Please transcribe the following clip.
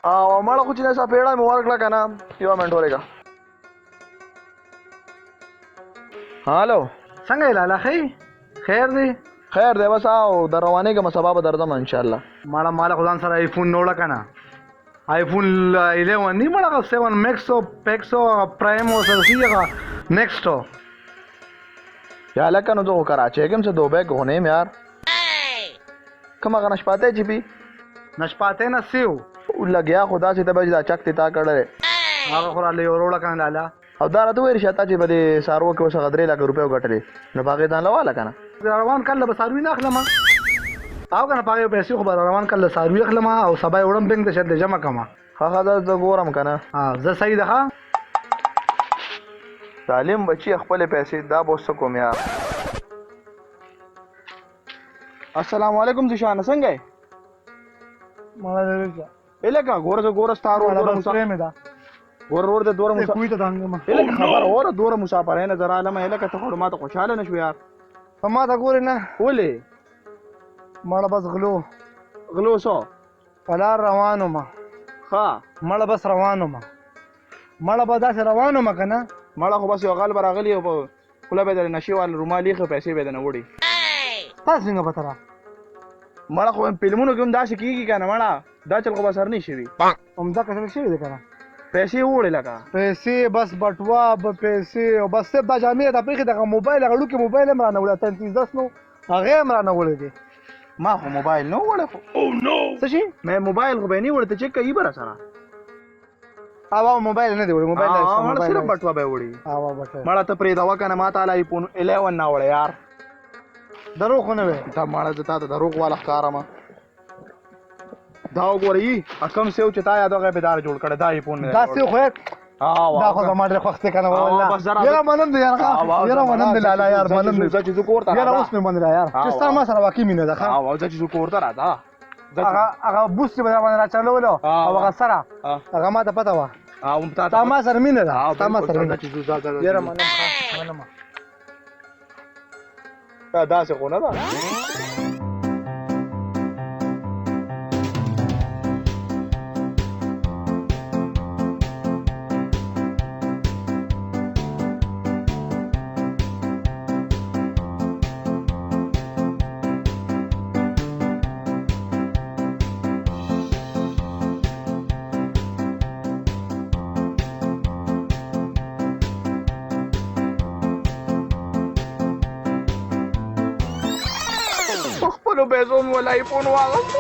او مړه خو چې نه سپېړه مې ورکړه که نه یو منټ ورېږه. هالو څنګه یې لالا ښې خیر دی؟ خیر دی بس او در روانېږم سبا به درځم انشاءالله. ماله خو ځان سره آیفون نه وړه که نه آیفون 11 نه مړه 7 میکس او پیکس او پرایم او سره هغه نیکسټ یا لکه نو زه خو کراچۍ کې یم څه دوبۍ کې خو نه یم یار. کوم هغه نشپاتی چې پي نشپاتی نه سیو لګیا خو داسې ته به چې دا چک دې تا کړی هغه خو راله یې وروړه که نه لالا. او دا راته وویل شته چې به دې څاروو کې اوس هغه 3 لکه روپۍ وګټلې نو په هغې ځان له واله که نه روان کله به څاروي نه اخلم او که نه په هغې پیسې خو به روان کله څاروي اخلم او سبا یې وړم بینک ته شاید جمع کړم. ښه زه ګورم که نه زه صحیح ده ښه سالم بچي خپلې پیسې دا به اوس څه کوم یار. السلام علیکم زیشانه څنګه یې؟ لکه ګوره ستا ورور د دوره خبر اوره دوره مسافرینه زه رالمه لکه ته خو ما ته خوشحاله نه شوې یار. په ما ته ګورې نه ولې مړه بس غلو څو په لار روان ومه ښه مړه بس روان ومه مړه به داسې روان ومه که نه مړه خو بس یو غل به راغلي او په خوله به یې د نشې والا رومال ایښی پیسې به یې دنه وړي. تاسو څنګه پته را مړه خو فلمونو کې هم داسې کېږي که نه مړه دا چل خو به سر نه شوي همدا کسل شوي دی که نه پیسې ووړې لکه پیسې بس بټوا به پیسې او بس صرف دا جامې ته پرېښې دغه موبایل هغه ډوکې موبایل هم رانه وړی 3310 نو هغې هم رانه وړی دی. ما خو موبایل نه وړی خو څه شي مې موبایل خو به یې نه وړی ته چک کوي به را سره او موبایل نه دی وړی موبایل مړه صرف بټوا به یې وړي مړه ته پرېږدوه که نه ما ته آیفون 11 نه وړی یار. دروغ خو نه وی ته مړه زه تا ته دروغ والا ښکارم دا وګوره یي کوم سیو چې تا یاد هغه یې دار جوړ کړی دا آیفون مې دا سیو خو دا خو زما ډېر خوښ دی که نه یاره منم دی یاره منم دی لالا یار منم دی ځه چې زه کور ته یاره اوس مې منله یار چې ستا ما سره واقعي مینه ده ښه ځه چې زه کور ته راځه هغه بوس چې به در باندې راچلولو او هغه سره هغه ما ته پته وه ستا ما سره مینه ده ستا ما سره مینه یاره منم ښه منم داسې خو نه ده خپلو پیسو مې ولا آیفون واغسته